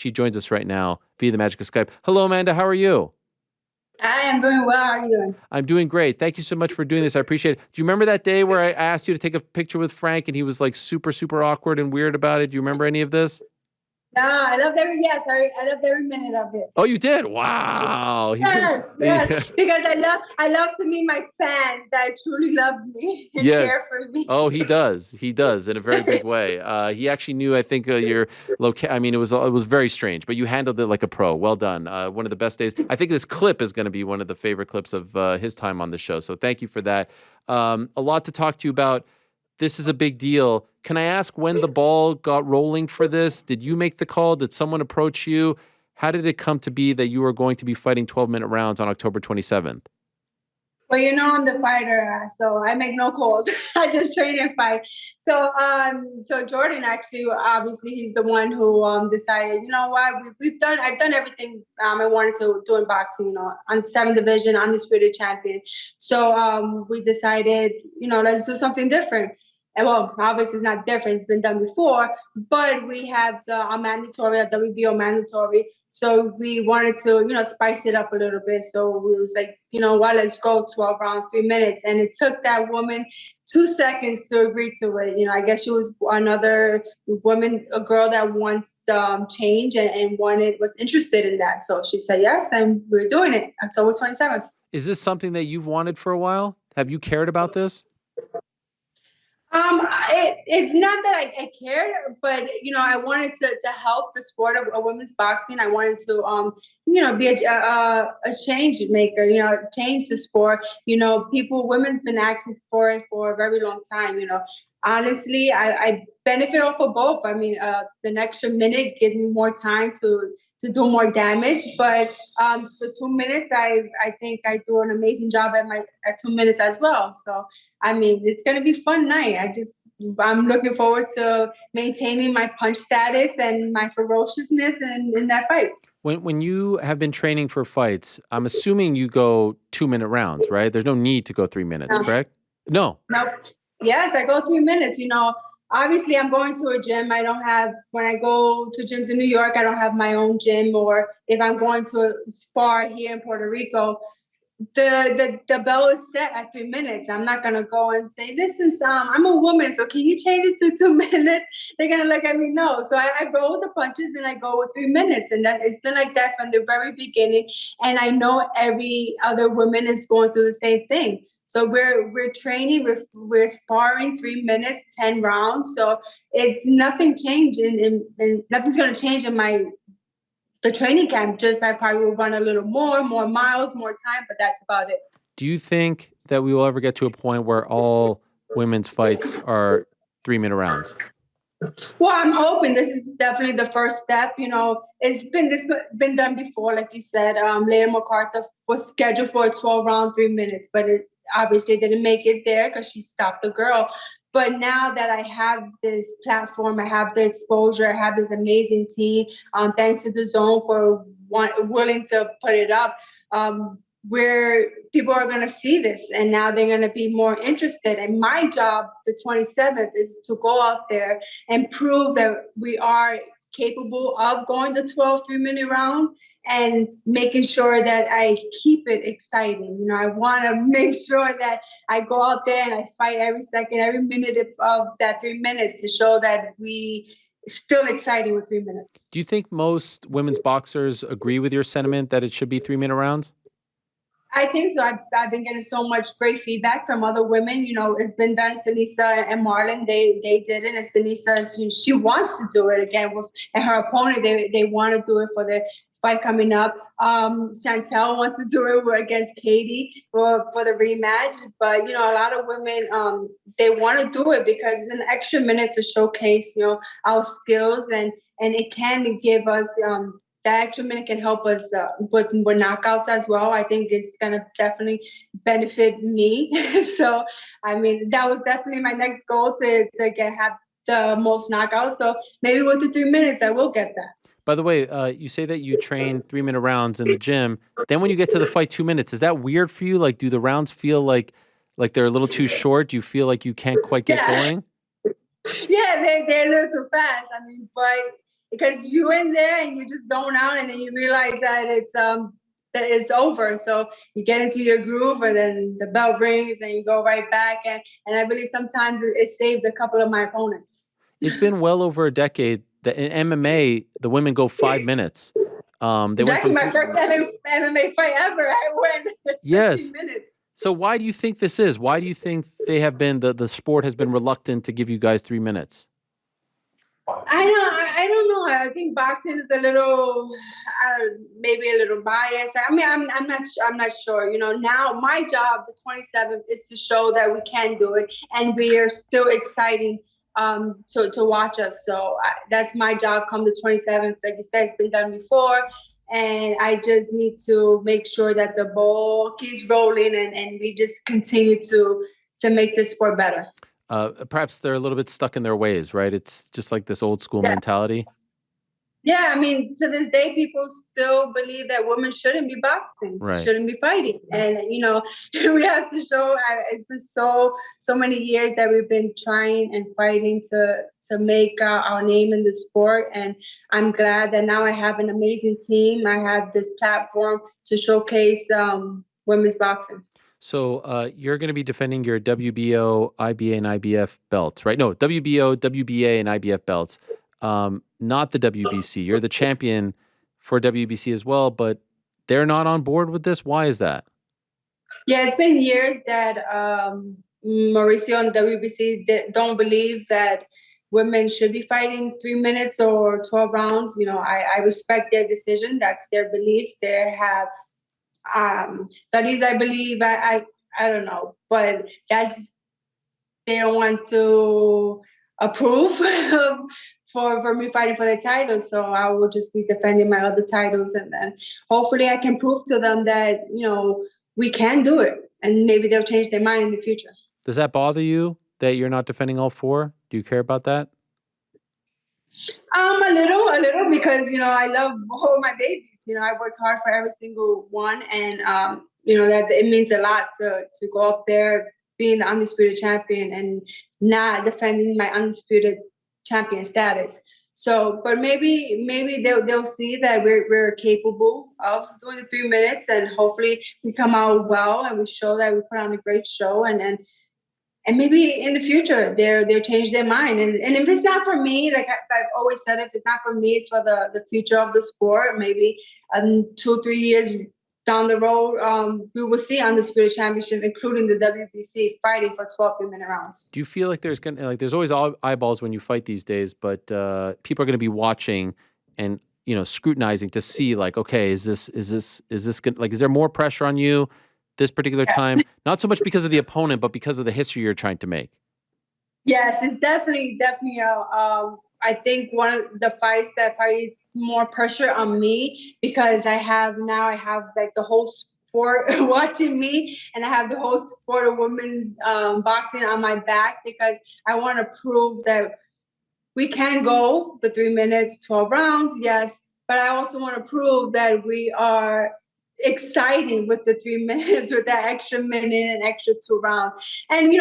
She joins us right now via the magic of Skype. Hello, Amanda. How are you? I am doing well. How are you doing? I'm doing great. Thank you so much for doing this. I appreciate it. Do you remember that day where I asked you to take a picture with Frank and he was like super, super awkward and weird about it? Do you remember any of this? No, I loved I loved every minute of it. Oh, you did? Wow. Yes, yes. Because I love to meet my fans that truly love me and Yes. care for me. Oh, he does. He does in a very big way. He actually knew, I think, your I mean, it was very strange, but you handled it like a pro. Well done. One of the best days. I think this clip is going to be one of the favorite clips of his time on the show. So thank you for that. A lot to talk to you about. This is a big deal. Can I ask when the ball got rolling for this? Did you make the call? Did someone approach you? How did it come to be that you were going to be fighting 12-minute rounds on October 27th? Well, I'm the fighter, so I make no calls. I just train and fight. So Jordan actually, obviously, he's the one who decided. You know what? I've done everything I wanted to do in boxing. On 7th division, undisputed champion. So we decided, let's do something different. And well, obviously it's not different. It's been done before, but we have a mandatory, a WBO mandatory. So we wanted to, spice it up a little bit. So we was like, let's go 12 rounds, 3 minutes. And it took that woman 2 seconds to agree to it. I guess she was another woman, a girl that wants change and was interested in that. So she said yes, and we're doing it October 27th. Is this something that you've wanted for a while? Have you cared about this? It's not that I cared, but I wanted to help the sport of women's boxing. I wanted to be a change maker, change the sport. Women's been asking for it for a very long time. Honestly, I benefit off of both. I mean, the extra minute gives me more time to do more damage. But the 2 minutes, I think I do an amazing job at 2 minutes as well. So I mean, it's gonna be a fun night. I'm looking forward to maintaining my punch status and my ferociousness in that fight. When you have been training for fights, I'm assuming you go 2-minute rounds, right? There's no need to go 3 minutes, correct? No. Nope. Yes, I go 3 minutes. Obviously I'm going to a gym. When I go to gyms in New York, I don't have my own gym, or if I'm going to a spar here in Puerto Rico, the bell is set at 3 minutes. I'm not gonna go and say, listen, I'm a woman, so can you change it to 2 minutes? They're gonna look at me, no. So I roll the punches and I go with 3 minutes. And that it's been like that from the very beginning. And I know every other woman is going through the same thing. So we're training, we're sparring 3 minutes, 10 rounds. So it's nothing changed and nothing's gonna change in the training camp. Just I probably will run a little more miles, more time, but that's about it. Do you think that we will ever get to a point where all women's fights are 3-minute rounds? Well, I'm hoping this is definitely the first step. This been done before, like you said. Leila MacArthur was scheduled for a 12-round, 3 minutes, but it obviously didn't make it there because she stopped the girl. But now that I have this platform, I have the exposure, I have this amazing team, thanks to the Zone for willing to put it up, where people are going to see this and now they're going to be more interested. And my job, the 27th, is to go out there and prove that we are capable of going to 12 3-minute rounds and making sure that I keep it exciting. I want to make sure that I go out there and I fight every second, every minute of that 3 minutes to show that we still exciting with 3 minutes. Do you think most women's boxers agree with your sentiment that it should be 3-minute rounds? I think so. I've been getting so much great feedback from other women. It's been done. Sinisa and Marlon, they did it, and Sinisa, she wants to do it again and her opponent. They want to do it for the fight coming up. Chantel wants to do it against Katie for the rematch. But a lot of women they want to do it because it's an extra minute to showcase our skills, and it can give us. That extra minute can help us with knockouts as well. I think it's going to definitely benefit me. So, I mean, that was definitely my next goal to have the most knockouts. So maybe with the 3 minutes, I will get that. By the way, you say that you train 3-minute rounds in the gym. Then when you get to the fight 2 minutes, is that weird for you? Like, do the rounds feel like they're a little too short? Do you feel like you can't quite get going? Yeah, they're a little too fast. I mean, but because you in there and you just zone out, and then you realize that it's over. So you get into your groove, and then the bell rings, and you go right back. And I really sometimes it saved a couple of my opponents. It's been well over a decade that in MMA the women go 5 minutes. They went Exactly, from my first MMA fight ever, I went 15 yes. minutes. So why do you think this is? Why do you think they have been the sport has been reluctant to give you guys 3 minutes? I don't know. I think boxing is a little, maybe a little biased. I mean, I'm not sure. You know, now my job, the 27th, is to show that we can do it, and we are still exciting to watch us. So that's my job. Come the 27th, like you said, it's been done before, and I just need to make sure that the ball keeps rolling, and we just continue to make this sport better. Perhaps they're a little bit stuck in their ways, right? It's just like this old school mentality. Yeah, I mean, to this day, people still believe that women shouldn't be boxing, Right. shouldn't be fighting, and we have to show. It's been so many years that we've been trying and fighting to make our name in the sport, and I'm glad that now I have an amazing team. I have this platform to showcase women's boxing. So you're going to be defending your WBO, IBA, and IBF belts, right? No, WBO, WBA, and IBF belts. Not the WBC. You're the champion for WBC as well, but they're not on board with this. Why is that? Yeah, it's been years that Mauricio and WBC don't believe that women should be fighting 3 minutes or 12 rounds. I respect their decision. That's their beliefs. They have studies, I believe. I don't know, but they don't want to approve for me fighting for the title. So I will just be defending my other titles, and then hopefully I can prove to them that we can do it, and maybe they'll change their mind in the future. Does that bother you that you're not defending all 4? Do you care about that? A little, because I love all my babies. I worked hard for every single one, and that it means a lot to go up there being the undisputed champion and not defending my undisputed champion status. So, but maybe they'll see that we're capable of doing the 3 minutes, and hopefully we come out well and we show that we put on a great show, and maybe in the future they'll change their mind. And if it's not for me, like I've always said, if it's not for me, it's for the future of the sport. Maybe 2-3 years down the road, we will see undisputed championship, including the WBC, fighting for 12 3-minute rounds. Do you feel like there's always eyeballs when you fight these days, but people are going to be watching and scrutinizing to see, like, okay, is this good? Like, is there more pressure on you this particular time? Not so much because of the opponent, but because of the history you're trying to make. Yes, it's definitely. I think one of the fights that probably more pressure on me, because I have like the whole sport watching me, and I have the whole sport of women's boxing on my back, because I want to prove that we can go the 3 minutes, 12 rounds, yes, but I also want to prove that we are exciting with the 3 minutes, with that extra minute and extra 2 rounds. And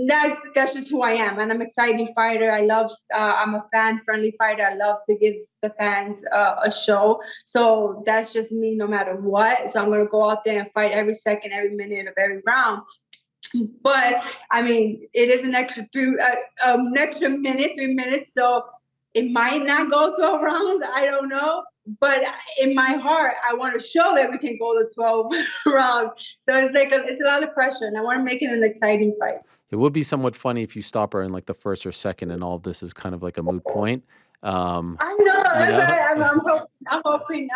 that's just who I am. And I'm an exciting fighter. I'm a fan-friendly fighter. I love to give the fans a show. So that's just me no matter what. So I'm going to go out there and fight every second, every minute of every round. But I mean, it is an extra minute, 3 minutes. So it might not go 12 rounds. I don't know. But in my heart, I want to show that we can go to 12 rounds. So it's a lot of pressure, and I want to make it an exciting fight. It would be somewhat funny if you stop her in like the first or second, and all of this is kind of like a moot point. I know. I'm hoping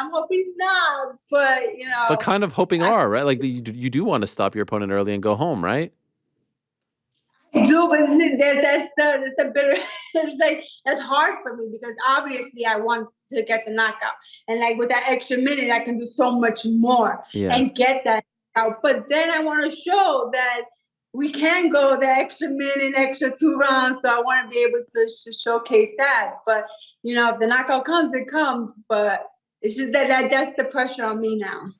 not, but But kind of hoping right? Like you do want to stop your opponent early and go home, right? I do, but that's the bitter. It's like that's hard for me, because obviously I want to get the knockout, and like with that extra minute, I can do so much more and get that out. But then I want to show that we can go the extra minute, extra 2 rounds. So I want to be able to showcase that. But if the knockout comes, it comes. But it's just that's the pressure on me now.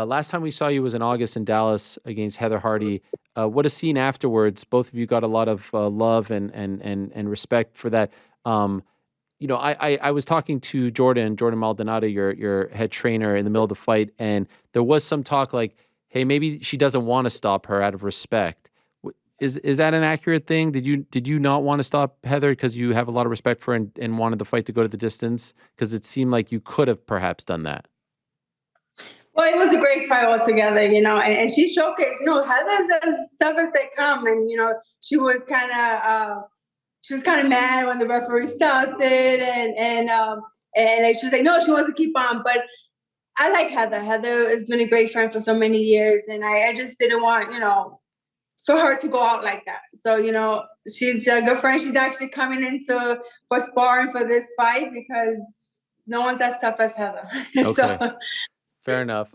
Last time we saw you was in August in Dallas against Heather Hardy. What a scene afterwards. Both of you got a lot of love and respect for that. I was talking to Jordan Maldonado, your head trainer, in the middle of the fight, and there was some talk like, hey, maybe she doesn't want to stop her out of respect. Is that an accurate thing? Did you not want to stop Heather because you have a lot of respect for her and wanted the fight to go to the distance? Because it seemed like you could have perhaps done that. Well, it was a great fight altogether, and she showcased, Heather's as tough as they come, and she was kind of mad when the referee stopped it, and like, she was like, no, she wants to keep on, but I like Heather. Heather has been a great friend for so many years, and I just didn't want, for her to go out like that. So, she's a good friend. She's actually coming into for sparring for this fight because no one's as tough as Heather. Okay. So, Fair enough.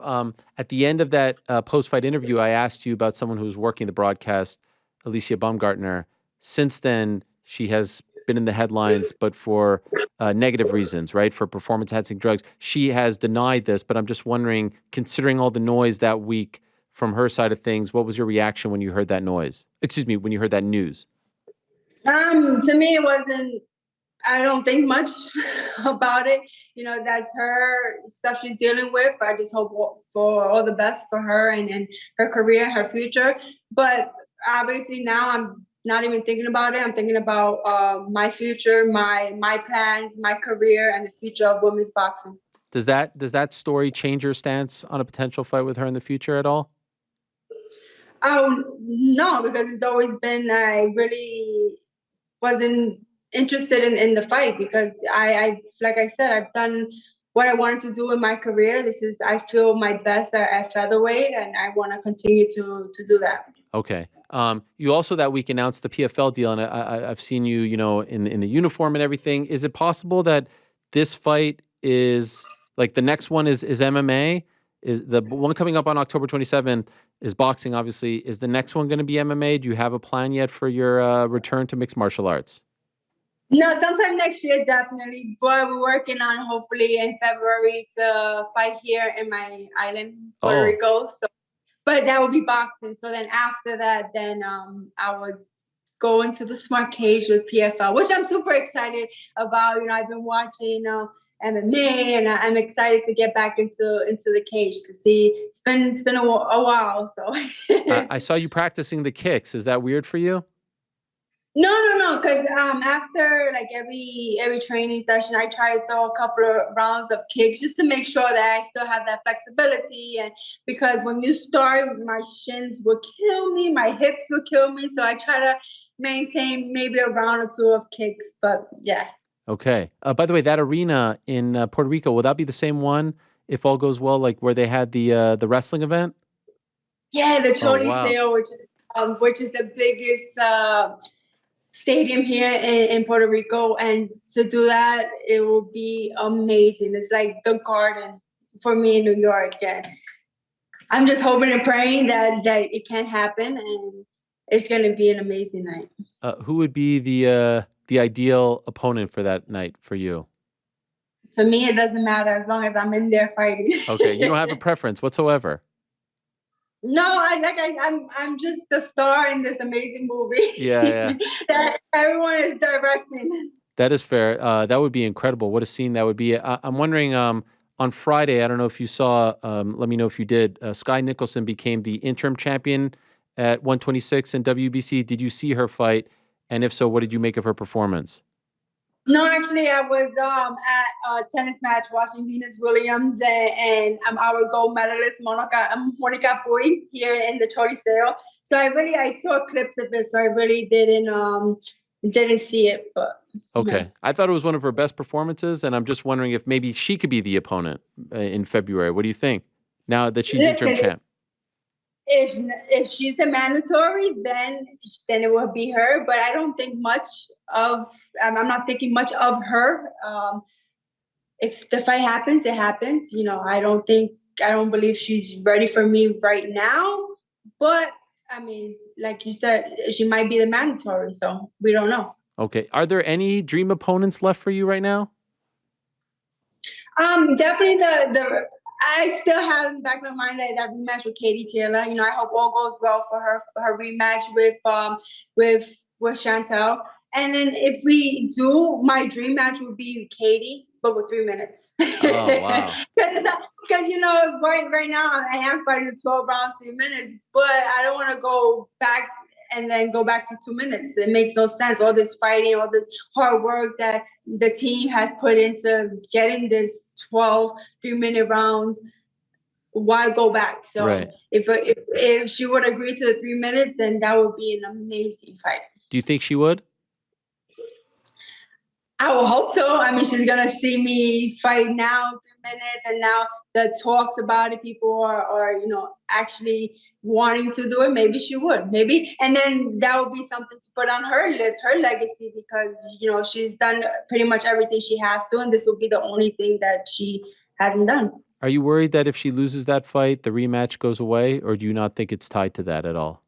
At the end of that post-fight interview, I asked you about someone who was working the broadcast, Alycia Baumgardner. Since then, she has been in the headlines, but for negative reasons, right? For performance-enhancing drugs. She has denied this, but I'm just wondering, considering all the noise that week from her side of things, what was your reaction when you heard that noise? Excuse me, when you heard that news? to me, it wasn't. I don't think much about it. That's her stuff she's dealing with. I just hope for all the best for her and her career, her future. But obviously now I'm not even thinking about it. I'm thinking about my future, my plans, my career, and the future of women's boxing. Does that story change your stance on a potential fight with her in the future at all? Oh no, because it's always been I really wasn't interested in the fight because I like I said, I've done what I wanted to do in my career. I feel my best at featherweight, and I want to continue to do that. Okay. You also that week announced the PFL deal, and I've seen you, in the uniform and everything. Is it possible that this fight is like the next one is MMA? Is the one coming up on October 27th is boxing? Obviously, is the next one going to be MMA? Do you have a plan yet for your return to mixed martial arts? No, sometime next year, definitely. But we're working on hopefully in February to fight here in my island, Puerto Oh, Rico. So, but that would be boxing. So then after that, then I would go into the smart cage with PFL, which I'm super excited about. I've been watching MMA, and I'm excited to get back into the cage to see. It's been a while, so. I saw you practicing the kicks. Is that weird for you? No, because after like every training session, I try to throw a couple of rounds of kicks just to make sure that I still have that flexibility. And because when you start, my shins will kill me, my hips will kill me, so I try to maintain maybe a round or two of kicks. But yeah. Okay. By the way, that arena in Puerto Rico, will that be the same one if all goes well, like where they had the wrestling event? Yeah, the Oh, wow. Choliseo, which is the biggest stadium here in Puerto Rico, and to do that, it will be amazing. It's like the Garden for me in New York, and I'm just hoping and praying that it can happen, and it's going to be an amazing night. Who would be the ideal opponent for that night for you? To me, it doesn't matter as long as I'm in there fighting. Okay, you don't have a preference whatsoever. No, I'm just the star in this amazing Yeah, yeah. movie that everyone is directing. That is fair. That would be incredible. What a scene that would be. I'm wondering, on Friday, I don't know if you saw, let me know if you did. Sky Nicholson became the interim champion at 126 in WBC. Did you see her fight? And if so, what did you make of her performance? No, actually, I was at a tennis match watching Venus Williams and our gold medalist Monica Pui here in the Choliseo. So I saw clips of it, so I really didn't see it, but yeah. Okay. I thought it was one of her best performances, and I'm just wondering if maybe she could be the opponent in February. What do you think? Now that she's interim Listen, champ. if she's the mandatory, then it will be her. But I don't think much of. I'm not thinking much of her. If the fight happens, it happens. I don't believe she's ready for me right now. But I mean, like you said, she might be the mandatory, so we don't know. Okay. Are there any dream opponents left for you right now? Definitely the I still have in the back of my mind that rematch with Katie Taylor. I hope all goes well for her rematch with Chantel. And then if we do, my dream match would be Katie, but with 3 minutes. Oh, wow. Because right now I am fighting 12 rounds, 3 minutes, but I don't want to go back and then go back to 2 minutes. It makes no sense. All this fighting, all this hard work that the team has put into getting this 12 3-minute rounds. Why go back? So Right. if she would agree to the 3 minutes, then that would be an amazing fight. Do you think she would? I will hope so. I mean, she's gonna see me fight now, 3 minutes, and now the talks about it, people are actually wanting to do it. Maybe she would, maybe, and then that would be something to put on her list, her legacy, because she's done pretty much everything she has to, and this will be the only thing that she hasn't done. Are you worried that if she loses that fight, the rematch goes away, or do you not think it's tied to that at all?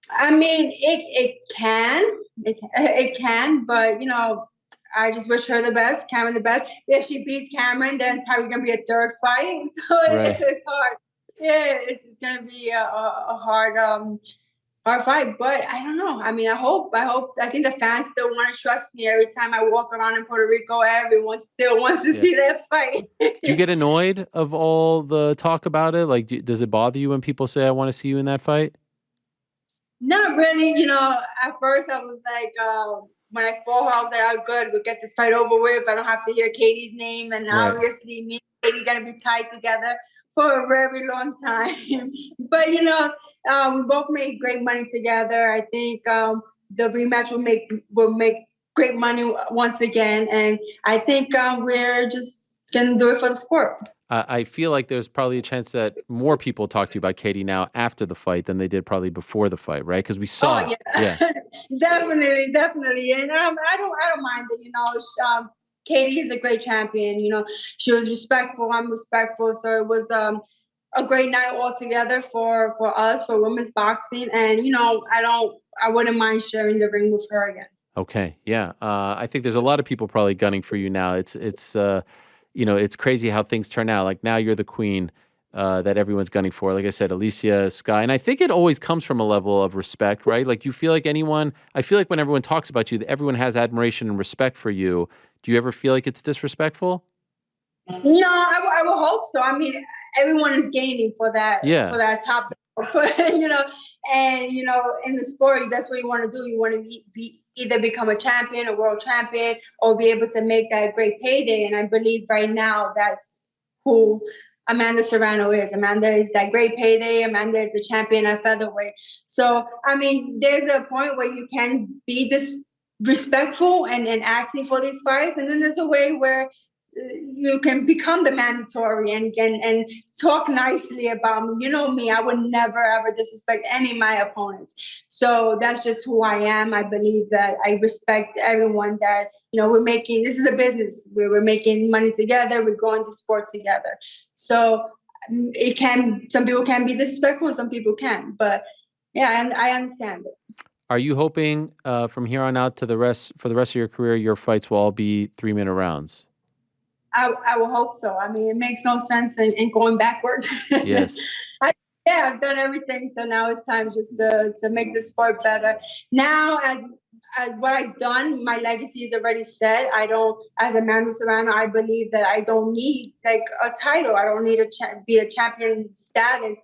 I mean, it can, but I just wish her the best, Cameron the best. If she beats Cameron, then it's probably gonna be a third fight. So Right. it's hard. Yeah, it's gonna be a hard fight. But I don't know. I mean, I hope. I think the fans still want to trust me. Every time I walk around in Puerto Rico, everyone still wants to see that fight. Do you get annoyed of all the talk about it? Like, does it bother you when people say, "I want to see you in that fight"? Not really. At first I was like, when I fought her, I was like, oh, good, we'll get this fight over with. I don't have to hear Katie's name. And Right. obviously, me and Katie going to be tied together for a very long time. But, we both made great money together. I think the rematch will make great money once again. And I think we're just going to do it for the sport. I feel like there's probably a chance that more people talk to you about Katie now after the fight than they did probably before the fight, right? Because we saw. Oh yeah. Definitely. And I don't mind it. Katie is a great champion. She was respectful. I'm respectful. So it was a great night altogether for us, for women's boxing. And I wouldn't mind sharing the ring with her again. Okay, yeah. I think there's a lot of people probably gunning for you now. It's crazy how things turn out. Like now you're the queen that everyone's gunning for. Like I said, Alycia, Sky, and I think it always comes from a level of respect, right? Like you feel like I feel like when everyone talks about you, everyone has admiration and respect for you. Do you ever feel like it's disrespectful? No, I will hope so. I mean, everyone is gaining for that. Yeah. For that top, and in the sport, that's what you want to do. You want to either become a champion, a world champion, or be able to make that great payday. And I believe right now that's who Amanda Serrano is. Amanda is that great payday. Amanda is the champion at featherweight. So, I mean, there's a point where you can be disrespectful and asking for these fights. And then there's a way where you can become the mandatory and talk nicely about me. You know me, I would never ever disrespect any of my opponents. So that's just who I am. I believe that I respect everyone that, this is a business. We're making money together. We're going to sport together. So some people can be disrespectful, some people can, but yeah, and I understand it. Are you hoping from here on out for the rest of your career, your fights will all be 3-minute rounds? I will hope so. I mean, it makes no sense in going backwards. Yes. I've done everything, so now it's time just to make the sport better. Now, as what I've done, my legacy is already set. As Amanda Serrano, I believe that I don't need like a title. I don't need be a champion status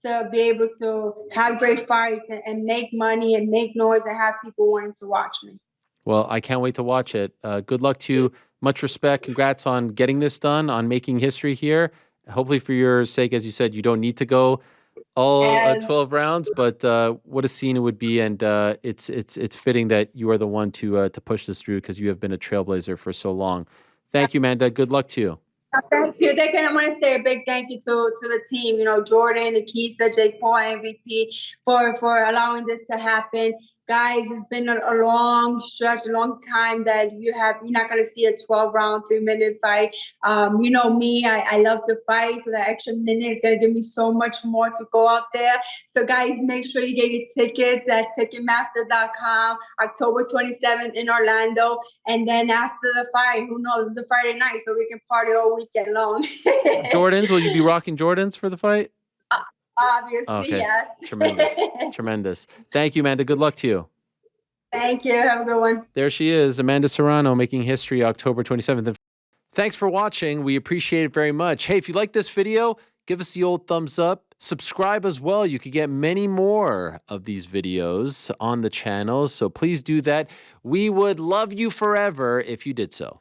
to be able to have great fights and make money and make noise and have people wanting to watch me. Well, I can't wait to watch it. Good luck to you. Much respect. Congrats on getting this done, on making history here. Hopefully, for your sake, as you said, you don't need to go all 12 rounds, but what a scene it would be. And it's fitting that you are the one to push this through because you have been a trailblazer for so long. Thank you, Amanda. Good luck to you. Thank you. I want to say a big thank you to the team, Jordan, Akisa, Jake Paul, MVP, for allowing this to happen. Guys, it's been a long stretch, a long time that you're not going to see a 12-round, 3-minute fight. You know me, I love to fight, so that extra minute is going to give me so much more to go out there. So guys, make sure you get your tickets at Ticketmaster.com, October 27th in Orlando. And then after the fight, who knows, it's a Friday night, so we can party all weekend long. Jordans, will you be rocking Jordans for the fight? Obviously, okay. Yes. Tremendous. Tremendous. Thank you, Amanda. Good luck to you. Thank you. Have a good one. There she is, Amanda Serrano, making history October 27th. Thanks for watching. We appreciate it very much. Hey, if you like this video, give us the old thumbs up. Subscribe as well. You could get many more of these videos on the channel, so please do that. We would love you forever if you did so.